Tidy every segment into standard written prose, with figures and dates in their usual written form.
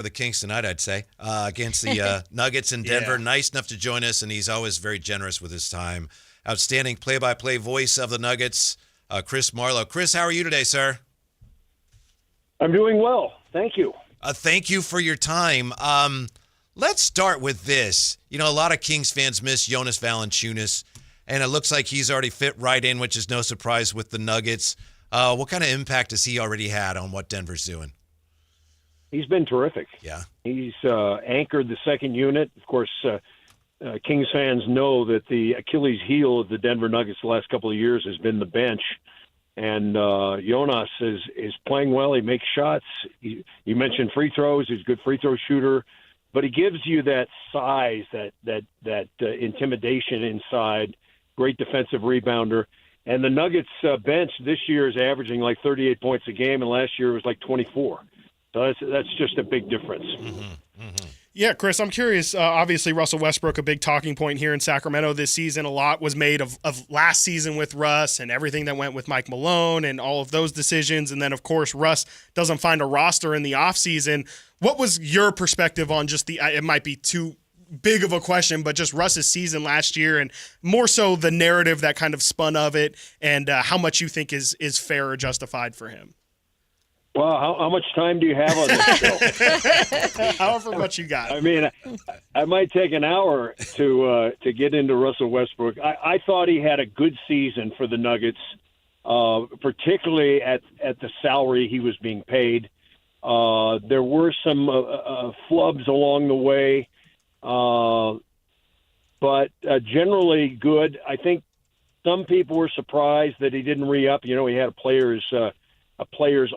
for the Kings tonight, I'd say, against the Nuggets in Denver. Yeah. Nice enough to join us, and he's always very generous with his time. Outstanding play-by-play voice of the Nuggets, Chris Marlowe. Chris, how are you today, sir? I'm doing well. Thank you. Thank you for your time. Let's start with this. You know, a lot of Kings fans miss Jonas Valanciunas, and it looks like he's already fit right in, which is no surprise with the Nuggets. What kind of impact has he already had on what Denver's doing? He's been terrific. Yeah. He's anchored the second unit. Of course, Kings fans know that the Achilles heel of the Denver Nuggets the last couple of years has been the bench. And Jonas is playing well. He makes shots. You mentioned free throws. He's a good free throw shooter. But he gives you that size, that intimidation inside, great defensive rebounder. And the Nuggets bench this year is averaging like 38 points a game, and last year it was like 24. So that's just a big difference. Mm-hmm. Mm-hmm. Yeah, Chris, I'm curious. Obviously, Russell Westbrook, a big talking point here in Sacramento this season. A lot was made of last season with Russ and everything that went with Mike Malone and all of those decisions. And then, of course, Russ doesn't find a roster in the offseason. What was your perspective on just it might be too big of a question, but just Russ's season last year and more so the narrative that kind of spun of it and how much you think is fair or justified for him? Well, how much time do you have on this show? However much you got. I mean, I might take an hour to get into Russell Westbrook. I thought he had a good season for the Nuggets, particularly at the salary he was being paid. There were some flubs along the way, but generally good. I think some people were surprised that he didn't re-up. You know, he had a player's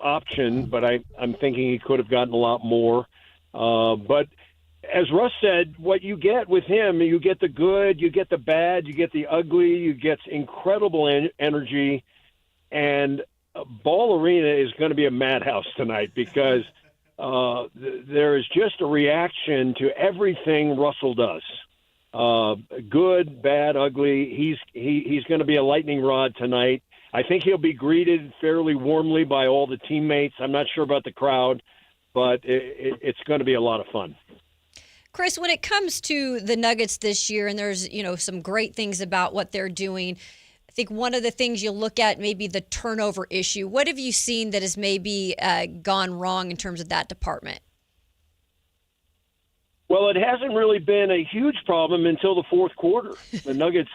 option, but I'm thinking he could have gotten a lot more. But as Russ said, what you get with him, you get the good, you get the bad, you get the ugly, you get incredible energy, and Ball Arena is going to be a madhouse tonight because there is just a reaction to everything Russell does. Good, bad, ugly. He's going to be a lightning rod tonight. I think he'll be greeted fairly warmly by all the teammates. I'm not sure about the crowd, but it's going to be a lot of fun. Chris, when it comes to the Nuggets this year, and there's some great things about what they're doing, I think one of the things you'll look at maybe the turnover issue. What have you seen that has maybe gone wrong in terms of that department? Well, it hasn't really been a huge problem until the fourth quarter. The Nuggets,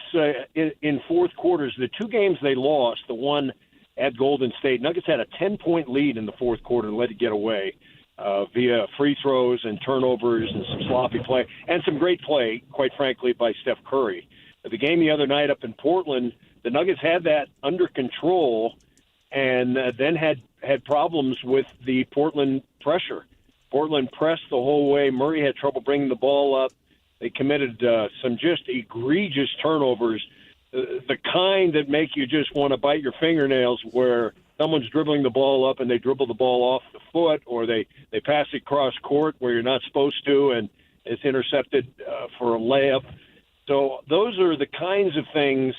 in fourth quarters, the two games they lost, the one at Golden State, Nuggets had a 10-point lead in the fourth quarter and let it get away via free throws and turnovers and some sloppy play and some great play, quite frankly, by Steph Curry. The game the other night up in Portland, the Nuggets had that under control and then had problems with the Portland pressure. Portland pressed the whole way. Murray had trouble bringing the ball up. They committed some just egregious turnovers, the kind that make you just want to bite your fingernails, where someone's dribbling the ball up and they dribble the ball off the foot, or they pass it cross court where you're not supposed to, and it's intercepted for a layup. So those are the kinds of things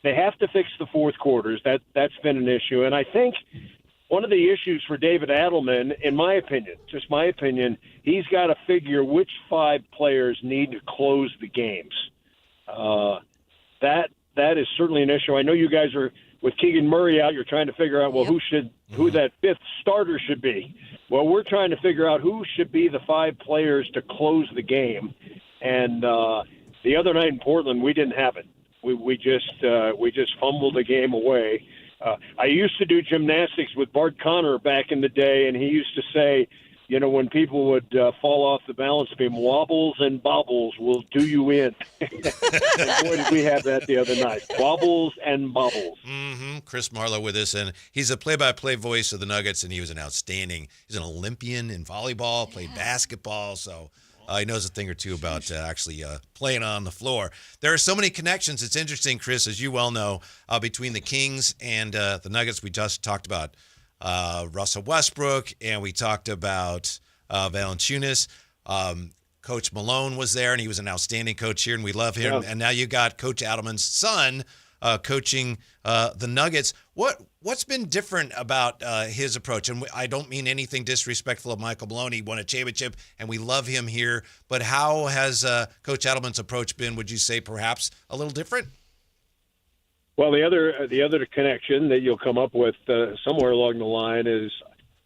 they have to fix the fourth quarters. That's been an issue. And I think one of the issues for David Adelman, in my opinion, just my opinion, he's got to figure which five players need to close the games. That is certainly an issue. I know you guys are, with Keegan Murray out, you're trying to figure out, well, who that fifth starter should be. Well, we're trying to figure out who should be the five players to close the game. And the other night in Portland, we didn't have it. We just fumbled the game away. I used to do gymnastics with Bart Connor back in the day, and he used to say, when people would fall off the balance beam, wobbles and bobbles will do you in. And boy, did we have that the other night. Wobbles and bobbles. Mm-hmm. Chris Marlowe with us, and he's a play-by-play voice of the Nuggets, and he's an Olympian in volleyball, played basketball, so he knows a thing or two about actually playing on the floor. There are so many connections. It's interesting, Chris, as you well know, between the Kings and the Nuggets. We just talked about Russell Westbrook, and we talked about Valanciunas. Coach Malone was there, and he was an outstanding coach here, and we love him. Yeah. And now you got Coach Adelman's son coaching the Nuggets. What's been different about his approach? And I don't mean anything disrespectful of Michael Malone. He won a championship, and we love him here. But how has Coach Adelman's approach been, would you say, perhaps a little different? Well, the other connection that you'll come up with somewhere along the line is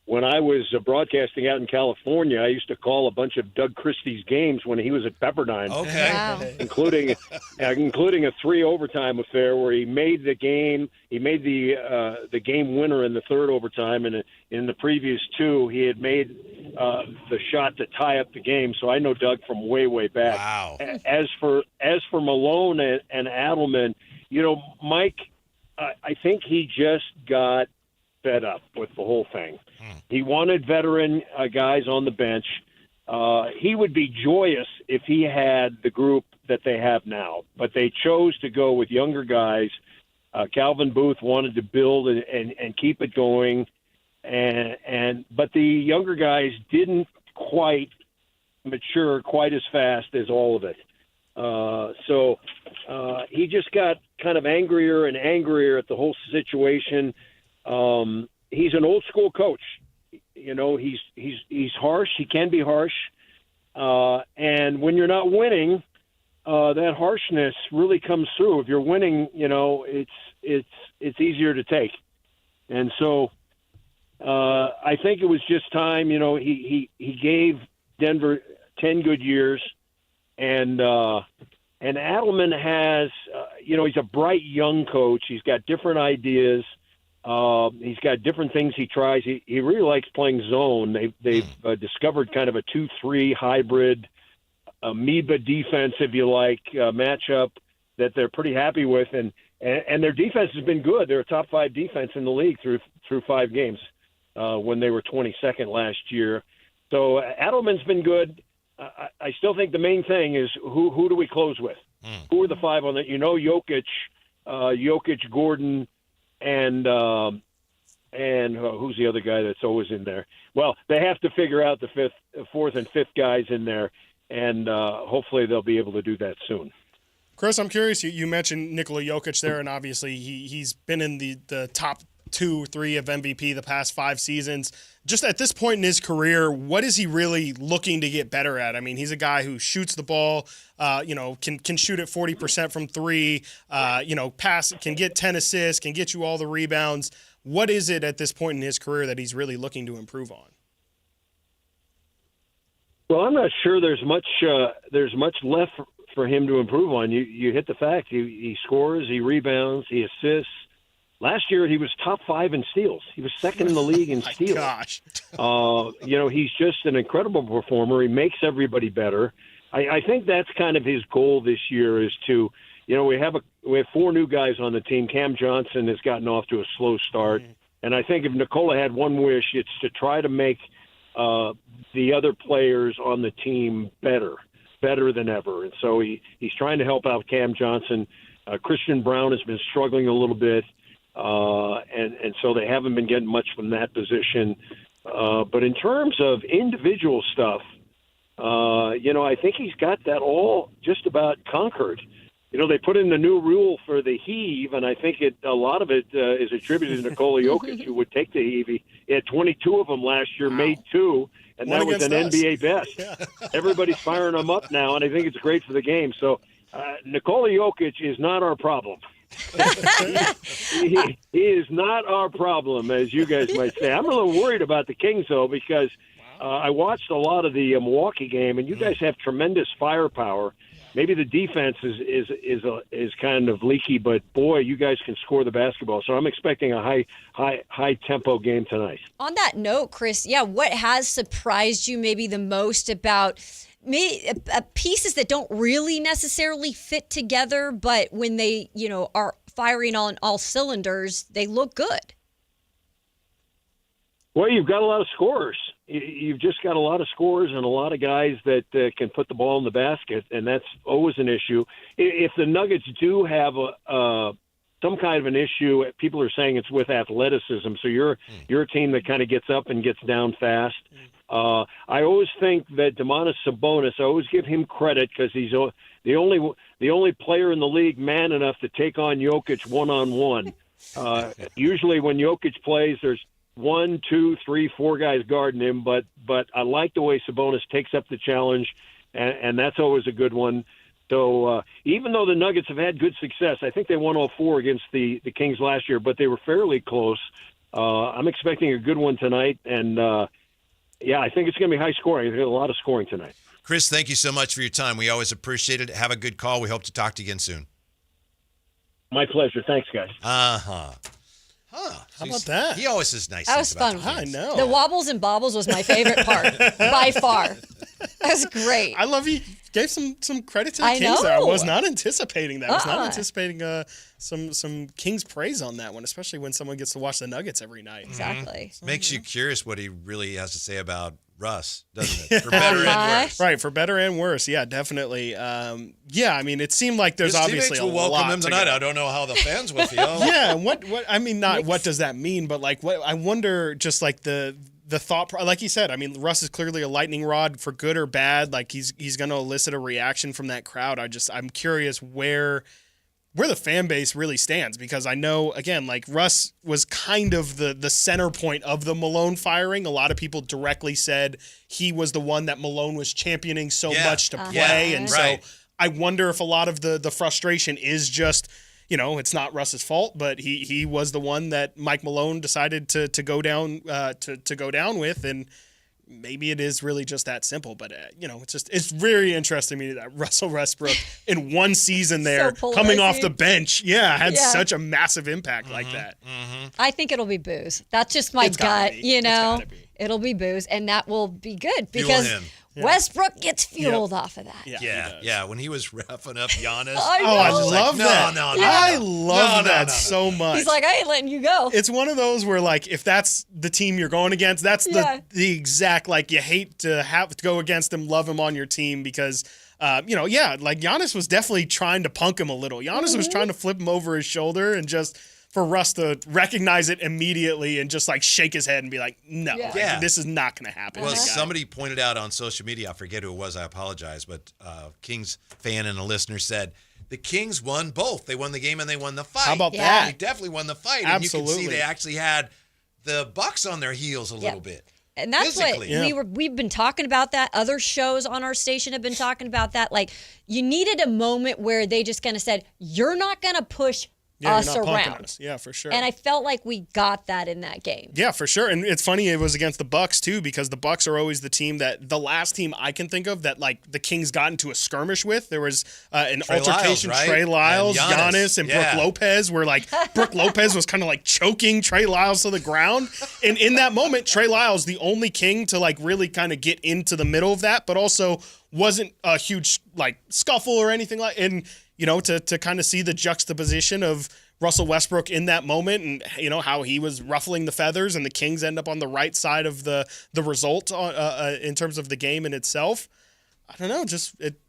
when I was broadcasting out in California, I used to call a bunch of Doug Christie's games when he was at Pepperdine. Okay. Wow. including a 3 overtime affair where he made the game. He made the game winner in the 3rd overtime, and in the previous 2, he had made the shot to tie up the game. So I know Doug from way back. Wow. As for Malone and Adelman, Mike, I think he just got fed up with the whole thing. He wanted veteran guys on the bench. He would be joyous if he had the group that they have now, but they chose to go with younger guys. Calvin Booth wanted to build and keep it going, but the younger guys didn't quite mature quite as fast as all of it. So he just got kind of angrier and angrier at the whole situation. He's an old school coach. He's harsh. He can be harsh. And when you're not winning, that harshness really comes through. If you're winning, it's easier to take. And so I think it was just time. He gave Denver 10 good years. And Adelman has, he's a bright young coach. He's got different ideas. He's got different things he tries. He really likes playing zone. They've discovered kind of a 2-3 hybrid amoeba defense, if you like, matchup that they're pretty happy with. And their defense has been good. They're a top 5 defense in the league through 5 games when they were 22nd last year. So Adelman's been good. I still think the main thing is who do we close with? Who are the 5 on that? Jokic, Gordon, and who's the other guy that's always in there? Well, they have to figure out the 4th and 5th guys in there, and hopefully they'll be able to do that soon. Chris, I'm curious. You mentioned Nikola Jokic there, and obviously he's been in the top 2 or 3 of MVP the past 5 seasons. Just at this point in his career, what is he really looking to get better at? I mean, he's a guy who shoots the ball, can shoot at 40% from 3, pass, can get 10 assists, can get you all the rebounds. What is it at this point in his career that he's really looking to improve on? Well, I'm not sure there's much left for him to improve on. You hit the fact. He scores, he rebounds, he assists. Last year, he was top 5 in steals. He was 2nd in the league in steals. Gosh. He's just an incredible performer. He makes everybody better. I think that's kind of his goal this year is to, we have 4 new guys on the team. Cam Johnson has gotten off to a slow start. And I think if Nikola had one wish, it's to try to make the other players on the team better than ever. And so he's trying to help out Cam Johnson. Christian Brown has been struggling a little bit. And so they haven't been getting much from that position. But in terms of individual stuff, I think he's got that all just about conquered. They put in the new rule for the heave, and I think a lot of it is attributed to Nikola Jokic, who would take the heave. He had 22 of them last year, made 2, and that was an NBA best. Yeah. Everybody's firing him up now, and I think it's great for the game. So Nikola Jokic is not our problem. he is not our problem, as you guys might say. I'm a little worried about the Kings, though, because I watched a lot of the Milwaukee game, and you guys have tremendous firepower. Maybe the defense is kind of leaky, but boy, you guys can score the basketball. So I'm expecting a high tempo game tonight. On that note, Chris, what has surprised you maybe the most about pieces that don't really necessarily fit together, but when they, are firing on all cylinders, they look good? Well, you've got a lot of scorers. You've just got a lot of scorers and a lot of guys that can put the ball in the basket, and that's always an issue. If the Nuggets do have some kind of an issue. People are saying it's with athleticism. So you're a team that kind of gets up and gets down fast. I always think that Domantas Sabonis, I always give him credit because he's the only player in the league man enough to take on Jokic one-on-one. Usually when Jokic plays, there's 1, 2, 3, 4 guys guarding him, but I like the way Sabonis takes up the challenge, and that's always a good one. So even though the Nuggets have had good success, I think they won all 4 against the Kings last year, but they were fairly close. I'm expecting a good one tonight, and I think it's going to be high scoring. There's a lot of scoring tonight. Chris, thank you so much for your time. We always appreciate it. Have a good call. We hope to talk to you again soon. My pleasure. Thanks, guys. Huh. How about that? He always is nice. That was about fun. the I Kings. know. The wobbles and bobbles was my favorite part by far. That was great. I love he gave some credit to the I Kings there. I know. was not anticipating that. I was not Uh-uh. anticipating some Kings praise on that one, especially when someone gets to watch the Nuggets every night. Exactly. Makes you curious what he really has to say about Russ, doesn't it? For better and worse. Right, for better and worse. Yeah, definitely. I mean, it seemed like there's His obviously teammates a will welcome lot him to tonight. go. I don't know how the fans will feel. Yeah, what I mean, not what does that mean, but like what I wonder, just like the thought, like you said. I mean, Russ is clearly a lightning rod for good or bad. Like he's going to elicit a reaction from that crowd. I'm curious where the fan base really stands, because I know, again, like Russ was kind of the center point of the Malone firing. A lot of people directly said he was the one that Malone was championing so much to play. Yeah, and right. so I wonder if a lot of the frustration is just, it's not Russ's fault, but he was the one that Mike Malone decided to go down to go down with, and maybe it is really just that simple. But it's very interesting to me that Russell Westbrook in one season there, So coming off polarizing. the bench, had such a massive impact like that. I think it'll be booze. That's just my It's gotta gut, be. It's gotta be. It'll be booze, and that will be good Fuel because him. Westbrook gets fueled off of that. Yeah, he Yeah, does. yeah. When he was roughing up Giannis, I Oh, I know. love no, that. no, no, I no. love No, that no. so much. He's like, I ain't letting you go. It's one of those where, like, if that's the team you're going against, that's Yeah. the exact, like, you hate to have to go against him, love him on your team because, like Giannis was definitely trying to punk him a little. Giannis was trying to flip him over his shoulder, and just for Russ to recognize it immediately and just, like, shake his head and be like, no, Yeah. like, Yeah. this is not going to happen. well, Like, somebody pointed out on social media, I forget who it was, I apologize, but Kings fan and a listener said, the Kings won both. They won the game and they won the fight. How about Yeah. that? They definitely won the fight. And you can Absolutely. see they actually had the Bucks on their heels a little bit. And that's what physically. Yeah. we've been talking about that. Other shows on our station have been talking about that. Like, you needed a moment where they just kind of said, you're not going to push us you're not punking around. us. Yeah, for sure. And I felt like we got that in that game. Yeah, for sure. And it's funny it was against the Bucks too, because the Bucks are always the team that the last team I can think of that like the Kings got into a skirmish with. There was an Trey altercation. Lyles, right? Trey Lyles, And Giannis, and yeah. Brooke Lopez, where like Brooke Lopez was kind of like choking Trey Lyles to the ground. And in that moment, Trey Lyles, the only King to like really kind of get into the middle of that, but also wasn't a huge like scuffle or anything like. And to kind of see the juxtaposition of Russell Westbrook in that moment, and how he was ruffling the feathers, and the Kings end up on the right side of the result in terms of the game in itself. I don't know, just it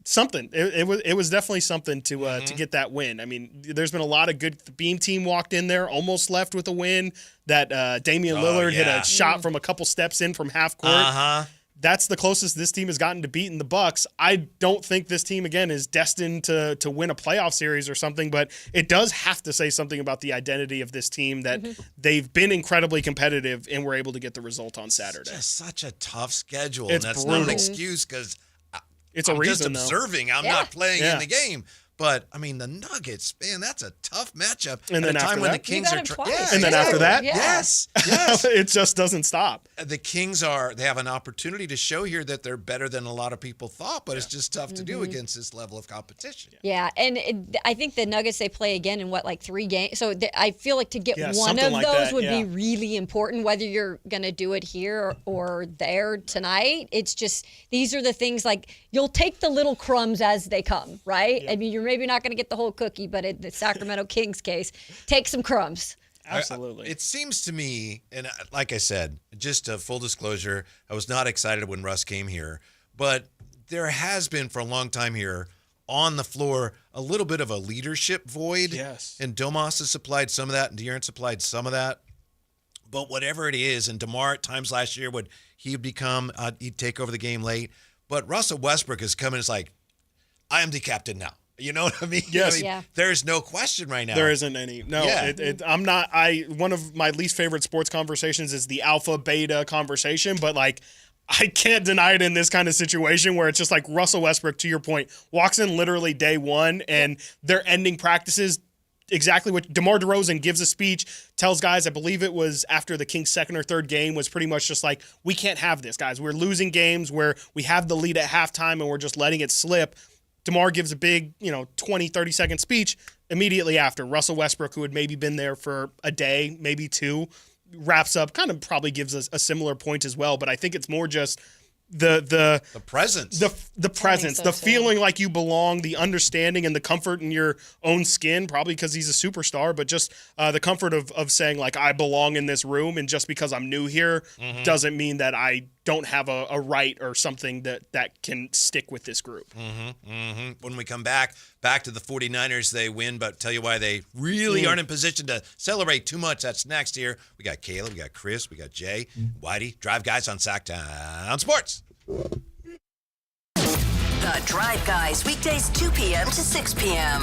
something. It was definitely something to get that win. I mean, there's been a lot of good. The Beam team walked in there, almost left with a win. That Damian Lillard hit yeah. a shot from a couple steps in from half court. That's the closest this team has gotten to beating the Bucks. I don't think this team, again, is destined to win a playoff series or something, but it does have to say something about the identity of this team that they've been incredibly competitive and were able to get the result on Saturday. Just such a tough schedule. It's and that's brutal. not an excuse because It's I'm a reason, just though. observing. I'm Yeah. not playing Yeah. in the game. But, I mean, the Nuggets, man, that's a tough matchup. And at then a time after when that? the Kings got are him twice. Yeah, And then after that? Yeah. Yes. Yes. It just doesn't stop. The Kings they have an opportunity to show here that they're better than a lot of people thought, but it's just tough to do against this level of competition. Yeah, and I think the Nuggets, they play again in 3 games. So I feel like to get Yeah, one something of like those that, would yeah. be really important, whether you're going to do it here or there tonight. It's just, these are the things, like, you'll take the little crumbs as they come, right? I mean, you're maybe not going to get the whole cookie, but in the Sacramento Kings case, take some crumbs. Absolutely. It seems to me, and like I said, just a full disclosure, I was not excited when Russ came here, but there has been for a long time here on the floor a little bit of a leadership void. Yes. And Domas has supplied some of that, and De'Aaron supplied some of that. But whatever it is, and DeMar at times last year he'd take over the game late. But Russell Westbrook has come in as like, I am the captain now. You know what I mean? Yes. Yeah. There's no question right now. There isn't any. No, Yeah. I'm not. One of my least favorite sports conversations is the alpha beta conversation, but like, I can't deny it in this kind of situation where it's just like Russell Westbrook, to your point, walks in literally day one and they're ending practices exactly what DeMar DeRozan gives a speech, tells guys, I believe it was after the Kings' second or third game, was pretty much just like, we can't have this, guys. We're losing games where we have the lead at halftime and we're just letting it slip. DeMar gives a big, 20, 30-second speech immediately after. Russell Westbrook, who had maybe been there for a day, maybe two, wraps up, kind of probably gives us a similar point as well. But I think it's more just the presence. The presence, so, the too. feeling like you belong, the understanding and the comfort in your own skin, probably because he's a superstar, but just the comfort of saying, like, I belong in this room, and just because I'm new here doesn't mean that I don't have a right or something that can stick with this group. When we come back to the 49ers, they win, but tell you why they really aren't in position to celebrate too much. That's next here. We got Caleb, we got Chris, we got Jay, Whitey, Drive Guys on Sactown Sports. The Drive Guys, weekdays 2 p.m. to 6 p.m.